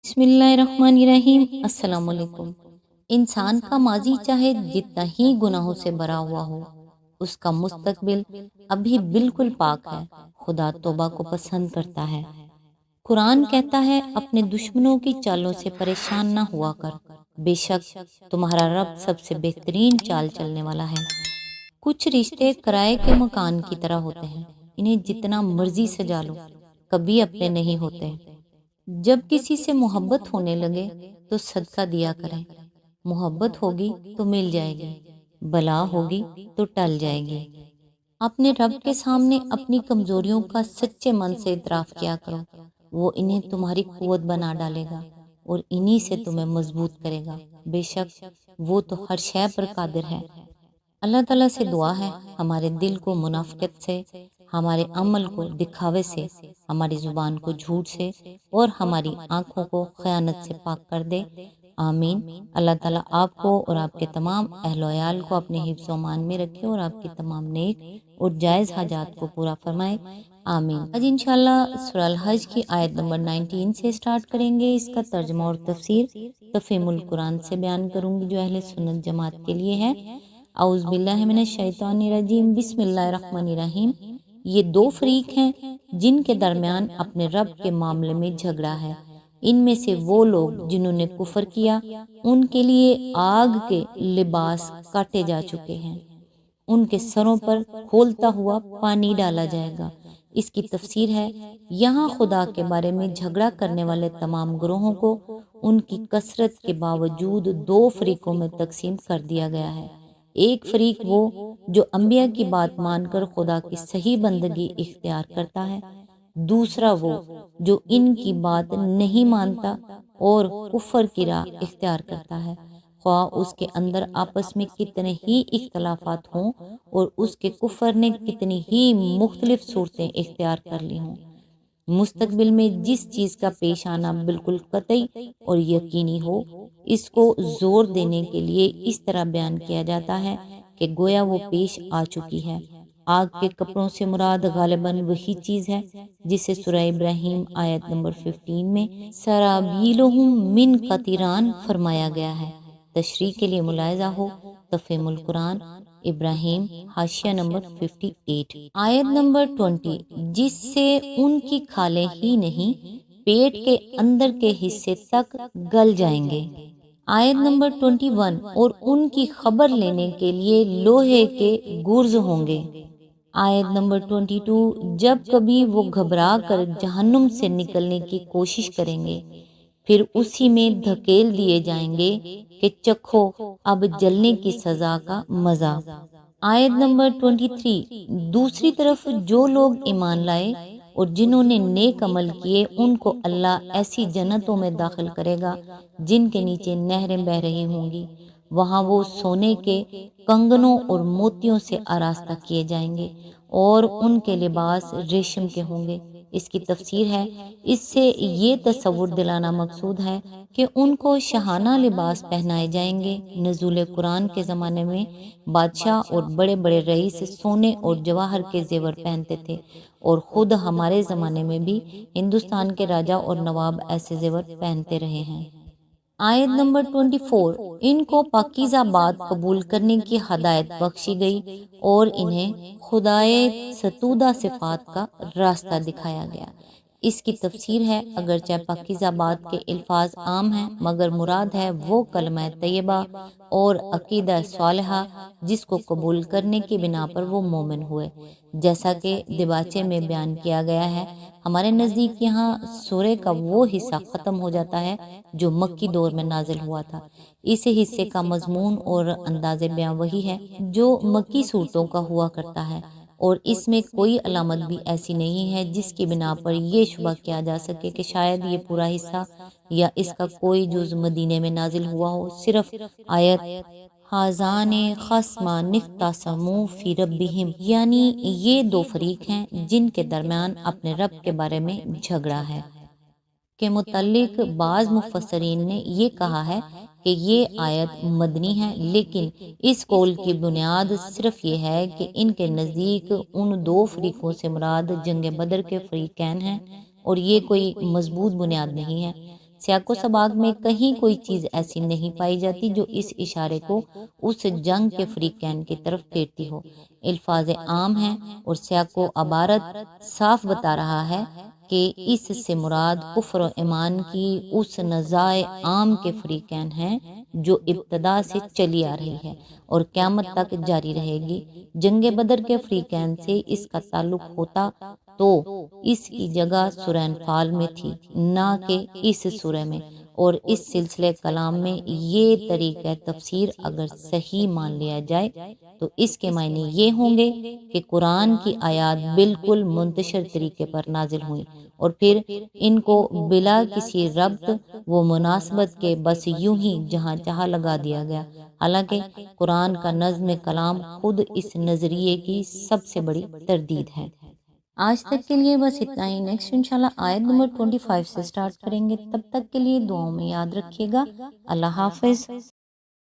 بسم اللہ الرحمن الرحیم۔ السلام علیکم۔ انسان کا ماضی چاہے جتنا ہی گناہوں سے بھرا ہوا ہو، اس کا مستقبل ابھی بالکل پاک ہے۔ خدا توبہ کو پسند کرتا ہے۔ قرآن کہتا ہے اپنے دشمنوں کی چالوں سے پریشان نہ ہوا کر، بے شک تمہارا رب سب سے بہترین چال چلنے والا ہے۔ کچھ رشتے کرائے کے مکان کی طرح ہوتے ہیں، انہیں جتنا مرضی سجا لو کبھی اپنے نہیں ہوتے۔ جب کسی سے محبت ہونے لگے تو صدقہ دیا کریں، محبت ہوگی تو مل جائے گی، بلا ہوگی تو ٹل جائے گی۔ اپنے رب کے سامنے اپنی کمزوریوں کا سچے من سے اعتراف کیا کرو، وہ انہیں تمہاری قوت بنا ڈالے گا اور انہی سے تمہیں مضبوط کرے گا، بے شک وہ تو ہر شے پر قادر ہے۔ اللہ تعالیٰ سے دعا ہے ہمارے دل کو منافقت سے، ہمارے عمل کو دکھاوے سے، ہماری زبان کو جھوٹ سے اور ہماری آنکھوں کو خیانت سے پاک کر دے، آمین۔ اللہ تعالیٰ آپ کو اور آپ کے تمام اہل و عیال کو اپنے حفظ و امان میں رکھے اور آپ کی تمام نیک اور جائز حاجات کو پورا فرمائے، آمین۔ آج انشاءاللہ سورہ الحج کی آیت نمبر 19 سے سٹارٹ کریں گے۔ اس کا ترجمہ اور تفسیر تفہیم القرآن سے بیان کروں گی جو اہل سنت جماعت کے لیے ہے۔ اعوذ باللہ من الشیطان الرجیم، بسم اللہ الرحمن الرحیم۔ یہ دو فریق ہیں جن کے درمیان اپنے رب کے معاملے میں جھگڑا ہے۔ ان میں سے وہ لوگ جنہوں نے کفر کیا، ان کے لیے آگ کے لباس کاٹے جا چکے ہیں، ان کے سروں پر کھولتا ہوا پانی ڈالا جائے گا۔ اس کی تفسیر ہے، یہاں خدا کے بارے میں جھگڑا کرنے والے تمام گروہوں کو ان کی کثرت کے باوجود دو فریقوں میں تقسیم کر دیا گیا ہے۔ ایک فریق وہ جو انبیاء کی بات مان کر خدا کی صحیح بندگی اختیار کرتا ہے، دوسرا وہ جو ان کی بات نہیں مانتا اور کفر کی راہ اختیار کرتا ہے، خواہ اس کے اندر آپس میں کتنے ہی اختلافات ہوں اور اس کے کفر نے کتنی ہی مختلف صورتیں اختیار کر لی ہوں۔ مستقبل میں جس چیز کا پیش آنا بالکل قطعی اور یقینی ہو، اس کو زور دینے کے لیے اس طرح بیان کیا جاتا ہے کہ گویا وہ پیش آ چکی ہے۔ آگ کے کپڑوں سے مراد غالباً وہی چیز ہے جسے سورہ ابراہیم آیت نمبر 15 میں سرابیلہم من قطران فرمایا گیا ہے۔ تشریح کے لیے ملاحظہ ہو تفہیم القرآن ابراہیم حاشیہ نمبر 58۔ آیت نمبر 20، جس سے ان کی کھالیں ہی نہیں پیٹ کے اندر کے حصے تک گل جائیں گے۔ آیت نمبر 21، اور ان کی خبر لینے کے لیے لوہے کے گرز ہوں گے۔ آیت نمبر 22، جب کبھی وہ گھبرا کر جہنم سے نکلنے کی کوشش کریں گے، پھر اسی میں دھکیل دیے جائیں گے کہ چکھو اب جلنے کی سزا کا مزہ۔ آیت نمبر 23، دوسری طرف جو لوگ ایمان لائے اور جنہوں نے نیک عمل کیے، ان کو اللہ ایسی جنتوں میں داخل کرے گا جن کے نیچے نہریں بہہ رہی ہوں گی، وہاں وہ سونے کے کنگنوں اور موتیوں سے آراستہ کیے جائیں گے اور ان کے لباس ریشم کے ہوں گے۔ اس کی تفسیر ہے، اس سے یہ تصور دلانا مقصود ہے کہ ان کو شاہانہ لباس پہنائے جائیں گے۔ نزول قرآن کے زمانے میں بادشاہ اور بڑے بڑے رئیس سونے اور جواہر کے زیور پہنتے تھے، اور خود ہمارے زمانے میں بھی ہندوستان کے راجا اور نواب ایسے زیور پہنتے رہے ہیں۔ آیت نمبر 24، ان کو پاکیزہ بات قبول کرنے کی ہدایت بخشی گئی اور انہیں خدائے ستودہ صفات کا راستہ دکھایا گیا۔ اس کی تفسیر ہے، اگرچہ پاکیزہ بات کے الفاظ عام ہیں مگر مراد ہے وہ کلمہ طیبہ اور عقیدہ صالحہ جس کو قبول کرنے کی بنا پر وہ مومن ہوئے۔ جیسا کہ دیباچے میں بیان کیا گیا ہے، ہمارے نزدیک یہاں سورہ کا وہ حصہ ختم ہو جاتا ہے جو مکی دور میں نازل ہوا تھا۔ اس حصے کا مضمون اور انداز بیان وہی ہے جو مکی صورتوں کا ہوا کرتا ہے، اور اس میں کوئی علامت بھی ایسی نہیں ہے جس کی بنا پر یہ شبہ کیا جا سکے کہ شاید یہ پورا حصہ یا اس کا کوئی جز مدینے میں نازل ہوا ہو۔ صرف آیت حاذان خصمان اختصموا فی ربہم، یعنی یہ دو فریق ہیں جن کے درمیان اپنے رب کے بارے میں جھگڑا ہے کے متعلق بعض مفسرین نے یہ کہا ہے کہ یہ آیت مدنی ہے، لیکن اس قول کی بنیاد صرف یہ ہے کہ ان کے نزدیک ان دو فریقوں سے مراد جنگ بدر کے فریقین ہیں، اور یہ کوئی مضبوط بنیاد نہیں ہے۔ سیاق و سباق میں کہیں کوئی چیز ایسی نہیں پائی جاتی جو اس اشارے کو اس جنگ کے فریقین کی طرف پھیرتی ہو۔ الفاظ عام ہیں اور سیاق و عبارت صاف بتا رہا ہے کہ اس سے مراد کفر و ایمان کی اس نزاع عام کے فریقین ہیں جو ابتدا سے چلی آ رہی ہے اور قیامت تک جاری رہے گی۔ جنگ بدر کے فریقین سے اس کا تعلق ہوتا تو اس کی جگہ سورہ انفال میں تھی، نہ کہ اس سورہ میں، اور اس سلسلہ کلام میں یہ طریقہ تفسیر اگر صحیح مان لیا جائے تو اس کے معنی یہ ہوں گے کہ قرآن کی آیات بالکل منتشر طریقے پر نازل ہوئیں اور پھر ان کو بلا کسی ربط و مناسبت کے بس یوں ہی جہاں چاہا لگا دیا گیا، حالانکہ قرآن کا نظم کلام خود اس نظریے کی سب سے بڑی تردید ہے۔ آج تک کے لیے بس اتنا ہی، نیکسٹ انشاءاللہ آیت نمبر 25 سے سٹارٹ کریں گے، تب تک کے لیے دعاؤں میں یاد رکھیے گا۔ اللہ حافظ۔